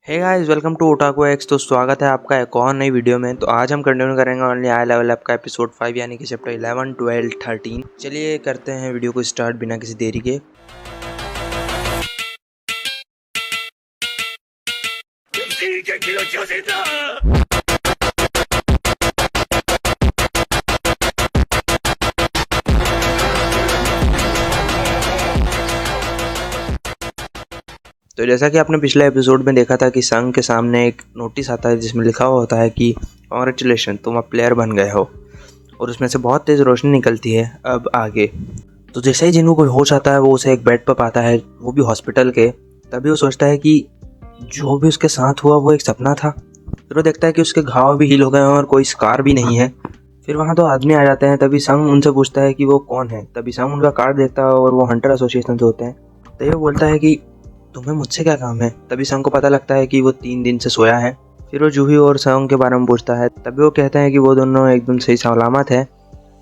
Hey guys, welcome to Otaku X. तो स्वागत है आपका एक और नई वीडियो में। तो आज हम कंटिन्यू करेंगे ओनली आई लेवल अप का एपिसोड 5 यानी कि चैप्टर 11, 12, 13। चलिए करते हैं वीडियो को स्टार्ट बिना किसी देरी के। तो जैसा कि आपने पिछले एपिसोड में देखा था कि संघ के सामने एक नोटिस आता है जिसमें लिखा हुआ होता है कि कॉन्ग्रेचुलेशन, तुम अब प्लेयर बन गए हो। और उसमें से बहुत तेज़ रोशनी निकलती है अब आगे। तो जैसे ही जिन्हों को होश आता है वो उसे एक बेड पर पाता है, वो भी हॉस्पिटल के। तभी वो सोचता है कि जो भी उसके साथ हुआ वो एक सपना था। फिर वो देखता है कि उसके घाव भी हील हो गए हैं और कोई स्कार भी नहीं है। फिर वहाँ तो आदमी आ जाते हैं। तभी संघ उनसे पूछता है कि वो कौन है। तभी संघ उनका कार्ड देखता है और वो हंटर एसोसिएशन से होते हैं। तभी वो बोलता है कि तुम्हें मुझसे क्या काम है। तभी संघ को पता लगता है कि वो 3 दिन से सोया है। फिर वो जूही और सॉन्ग के बारे में पूछता है। तभी वो कहते हैं कि वो दोनों एकदम सही सलामत है,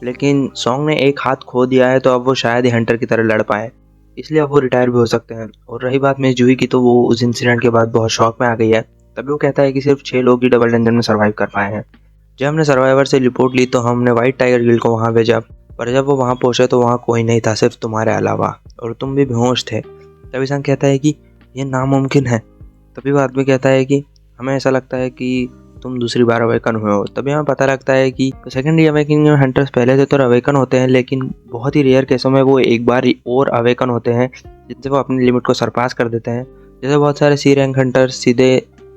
लेकिन सॉन्ग ने एक हाथ खो दिया है, तो अब वो शायद ही हंटर की तरह लड़ पाए, इसलिए अब वो रिटायर भी हो सकते हैं। और रही बात मिस जूही की, तो वो उस इंसिडेंट के बाद बहुत शौक में आ गई है। तभी वो कहता है कि सिर्फ 6 लोग ही डबल डेंजर में सर्वाइव कर पाए हैं। जब हमने सर्वाइवर से रिपोर्ट ली तो हमने व्हाइट टाइगर गिल्ड को वहाँ भेजा, पर जब वो वहाँ पहुँचे तो वहाँ कोई नहीं था सिर्फ तुम्हारे अलावा, और तुम भी बेहोश थे। तभी संघ कहता है कि ये नामुमकिन है। तभी वो आदमी कहता है कि हमें ऐसा लगता है कि तुम दूसरी बार अवेकन हुए हो। तभी हमें पता लगता है कि सेकेंडरी अवेकनिंग में हंटर्स पहले से तो अवेकन होते हैं, लेकिन बहुत ही रेयर केसों में वो एक बार और अवेकन होते हैं, जिनसे वो अपनी लिमिट को सरपास कर देते हैं। जैसे बहुत सारे सी रैंक हंटर्स सीधे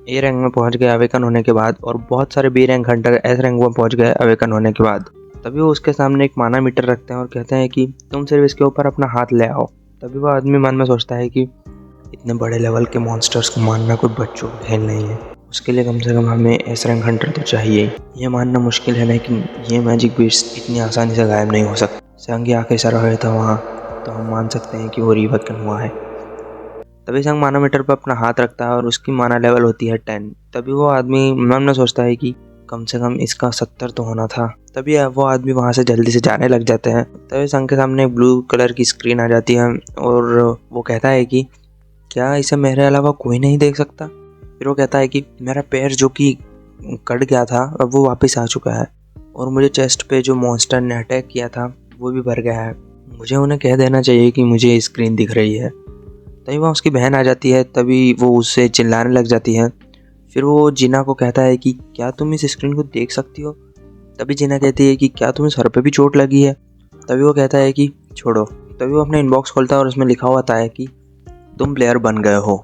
ए रैंक में पहुंच गए अवेकन होने के बाद, और बहुत सारे B rank hunter S rank में पहुंच गए अवेकन होने के बाद। तभी वो उसके सामने एक माना मीटर रखते हैं और कहते हैं कि तुम सिर्फ इसके ऊपर अपना हाथ ले आओ। तभी वो आदमी मन में सोचता है कि इतने बड़े लेवल के मॉन्स्टर्स को मारना कोई बच्चों का खेल नहीं है, उसके लिए कम से कम हमें एस रैंक हंटर तो चाहिए ही। ये मानना मुश्किल है, लेकिन ये मैजिक बीस्ट इतनी आसानी से गायब नहीं हो सकता। संघ आके सरा हुआ था वहाँ, तो हम मान सकते हैं कि वो रिवर्कन हुआ है। तभी संघ मानोमीटर पर अपना हाथ रखता है और उसकी माना लेवल होती है 10। तभी वो आदमी मन में सोचता है कि कम से कम इसका 70 तो होना था। तभी वो आदमी वहाँ से जल्दी से जाने लग जाते हैं। तभी संघ के सामने एक ब्लू कलर की स्क्रीन आ जाती है और वो कहता है कि क्या इसे मेरे अलावा कोई नहीं देख सकता। फिर वो कहता है कि मेरा पैर जो कि कट गया था अब वो वापस आ चुका है, और मुझे चेस्ट पे जो मॉन्स्टर ने अटैक किया था वो भी भर गया है। मुझे उन्हें कह देना चाहिए कि मुझे ये स्क्रीन दिख रही है। तभी वहाँ उसकी बहन आ जाती है। तभी वो उससे चिल्लाने लग जाती है। फिर वो जिना को कहता है कि क्या तुम इस स्क्रीन को देख सकती हो। तभी जिना कहती है कि क्या तुम्हें सर पे भी चोट लगी है। तभी वो कहता है कि छोड़ो। तभी वो अपना इनबॉक्स खोलता है और उसमें लिखा होता है कि तुम प्लेयर बन गए हो,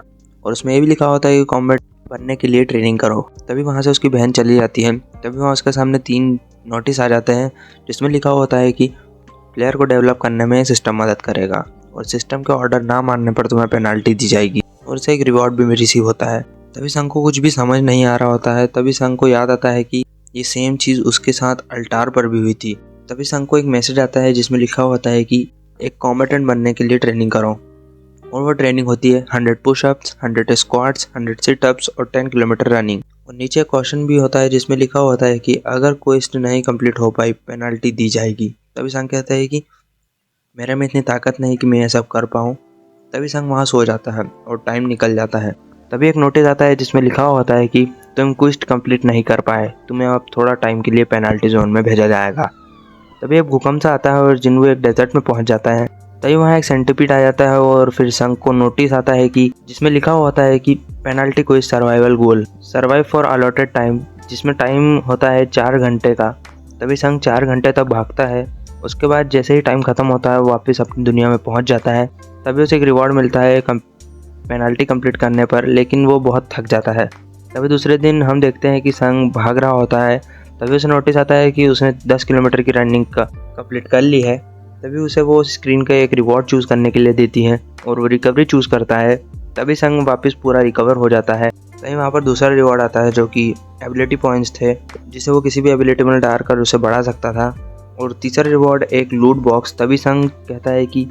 और उसमें ये भी लिखा होता है कि कॉम्बैट बनने के लिए ट्रेनिंग करो। तभी वहाँ से उसकी बहन चली जाती है। तभी वहाँ उसके सामने 3 नोटिस आ जाते हैं जिसमें लिखा होता है कि प्लेयर को डेवलप करने में सिस्टम मदद करेगा, और सिस्टम के ऑर्डर ना मानने पर तुम्हें पेनाल्टी दी जाएगी, और उसे एक रिवॉर्ड भी रिसीव होता है। तभी संघ को कुछ भी समझ नहीं आ रहा होता है। तभी संघ को याद आता है कि ये सेम चीज़ उसके साथ अल्टार पर भी हुई थी। तभी संघ को एक मैसेज आता है जिसमें लिखा होता है कि एक कॉम्बैटेंट बनने के लिए ट्रेनिंग करो, और वो ट्रेनिंग होती है 100 पुशअप्स, 100 स्क्वाट्स, 100 सिटअप्स और 10 किलोमीटर रनिंग। और नीचे क्वेश्चन भी होता है जिसमें लिखा होता है कि अगर क्वेस्ट नहीं कंप्लीट हो पाई पेनल्टी दी जाएगी। तभी संघ कहता है कि मेरे में इतनी ताकत नहीं कि मैं ये सब कर पाऊँ। तभी संघ वहाँ सो जाता है और टाइम निकल जाता है। तभी एक नोटिस आता है जिसमें लिखा होता है कि तुम क्वेस्ट कंप्लीट नहीं कर पाए, तुम्हें अब थोड़ा टाइम के लिए पेनल्टी जोन में भेजा जाएगा। तभी एक भूकंप सा आता है और जिन्हों एक डेजर्ट में पहुँच जाता है। तभी वहाँ एक सेंटीपीड आ जाता है, और फिर संघ को नोटिस आता है कि जिसमें लिखा होता है कि पेनल्टी कोई survival goal, survive for allotted time, जिसमें टाइम होता है 4 घंटे का। तभी संघ 4 घंटे तक भागता है। उसके बाद जैसे ही टाइम ख़त्म होता है वो वापस अपनी दुनिया में पहुँच जाता है। तभी उसे एक रिवॉर्ड मिलता है पेनल्टी कंप्लीट करने पर, लेकिन वो बहुत थक जाता है। तभी दूसरे दिन हम देखते हैं कि संघ भाग रहा होता है। तभी उसे नोटिस आता है कि उसने 10 किलोमीटर की रनिंग का कंप्लीट कर ली है। तभी उसे वो स्क्रीन का एक रिवॉर्ड चूज़ करने के लिए देती है, और वो रिकवरी चूज़ करता है। तभी संघ वापस पूरा रिकवर हो जाता है। तभी वहाँ पर दूसरा रिवॉर्ड आता है जो कि एबिलिटी पॉइंट्स थे, जिसे वो किसी भी एबिलिटी में डालकर उसे बढ़ा सकता था। और तीसरा रिवॉर्ड एक लूट बॉक्स। तभी संघ कहता है कि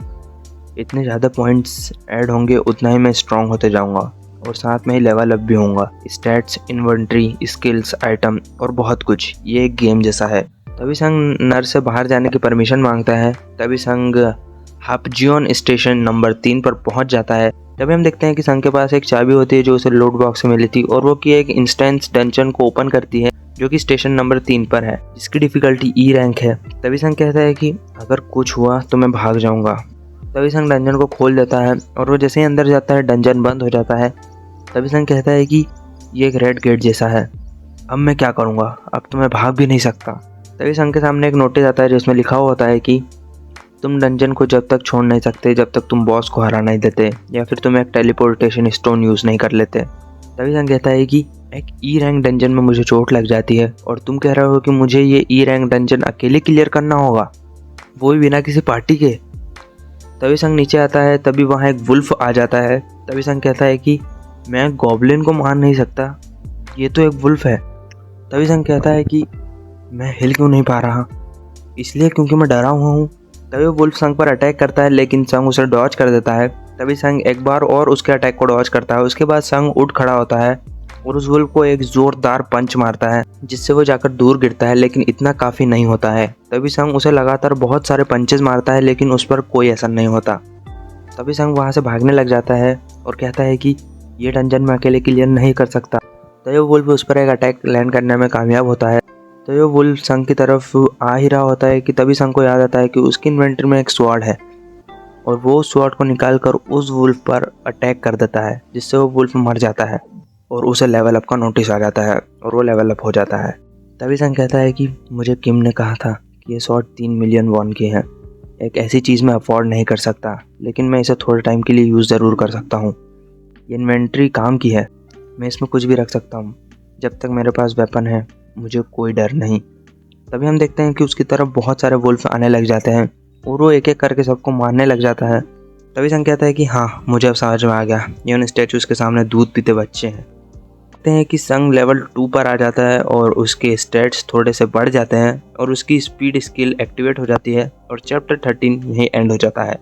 इतने ज़्यादा पॉइंट्स ऐड होंगे उतना ही मैं स्ट्रॉन्ग होते जाऊँगा, और साथ में ही लेवल अप भी होऊंगा। स्टैट्स, इन्वेंट्री, स्किल्स, आइटम और बहुत कुछ। ये एक गेम जैसा है। तभी संघ नर से बाहर जाने की परमिशन मांगता है। तभी संघ हापजियोन स्टेशन नंबर 3 पर पहुंच जाता है। तभी हम देखते हैं कि संग के पास एक चाबी होती है जो उसे लूट बॉक्स से मिली थी और वो की एक इंस्टेंस डंजन को ओपन करती है जो कि स्टेशन नंबर 3 पर है, जिसकी डिफिकल्टी ई रैंक है। तभी संग कहता है कि अगर कुछ हुआ तो मैं भाग जाऊंगा। तभी संग डंजन को खोल देता है और वो जैसे ही अंदर जाता है डंजन बंद हो जाता है। तभी संग कहता है कि ये एक रेड गेट जैसा है, अब मैं क्या करूँगा, अब तो मैं भाग भी नहीं सकता। तभी संग के सामने एक नोटिस आता है जिसमें लिखा हुआ होता है कि तुम डंजन को जब तक छोड़ नहीं सकते जब तक तुम बॉस को हरा नहीं देते या फिर तुम एक टेलीपोर्टेशन स्टोन यूज़ नहीं कर लेते। तभी संग कहता है कि एक ई रैंक डंजन में मुझे चोट लग जाती है और तुम कह रहे हो कि मुझे ये ई रैंक डंजन अकेले क्लियर करना होगा, वो भी बिना किसी पार्टी के। तभी संग नीचे आता है, तभी वहाँ एक वुल्फ आ जाता है। तभी संग कहता है कि मैं गॉब्लिन को मार नहीं सकता, ये तो एक वुल्फ है। तभी संग कहता है कि मैं हिल क्यों नहीं पा रहा, इसलिए क्योंकि मैं डरा हुआ हूँ। तभी वुल्फ संग पर अटैक करता है लेकिन संग उसे डॉज कर देता है। तभी संग एक बार और उसके अटैक को डॉज करता है। उसके बाद संग उठ खड़ा होता है और उस वुल्फ को एक जोरदार पंच मारता है जिससे वो जाकर दूर गिरता है, लेकिन इतना काफ़ी नहीं होता है। तभी संग उसे लगातार बहुत सारे पंचेस मारता है लेकिन उस पर कोई असर नहीं होता। तभी संग वहाँ से भागने लग जाता है और कहता है कि ये डंजन में अकेले क्लियर नहीं कर सकता। तभी वुल्फ उस पर एक अटैक लैंड करने में कामयाब होता है। तो ये वुल्फ संग की तरफ आ ही रहा होता है कि तभी संग को याद आता है कि उसकी इन्वेंटरी में एक स्वॉर्ड है और वो उस स्वॉर्ड को निकाल कर उस वुल्फ पर अटैक कर देता है जिससे वो वुल्फ मर जाता है और उसे लेवल अप का नोटिस आ जाता है और वो लेवल अप हो जाता है। तभी संग कहता है कि मुझे किम ने कहा था कि ये स्वॉर्ड 3 मिलियन वॉन की है, एक ऐसी चीज़ मैं अफोर्ड नहीं कर सकता, लेकिन मैं इसे थोड़े टाइम के लिए यूज़ ज़रूर कर सकता हूँ। ये इन्वेंट्री काम की है, मैं इसमें कुछ भी रख सकता हूँ, जब तक मेरे पास वेपन है मुझे कोई डर नहीं। तभी हम देखते हैं कि उसकी तरफ बहुत सारे वुल्फ आने लग जाते हैं और वो एक एक करके सबको मारने लग जाता है। तभी संग कहता है कि हाँ, मुझे अब समझ में आ गया, ये उन स्टैचूज़ के सामने दूध पीते बच्चे हैं। देखते हैं कि संग लेवल 2 पर आ जाता है और उसके स्टेट्स थोड़े से बढ़ जाते हैं और उसकी स्पीड स्किल एक्टिवेट हो जाती है और चैप्टर 13 यहीं एंड हो जाता है।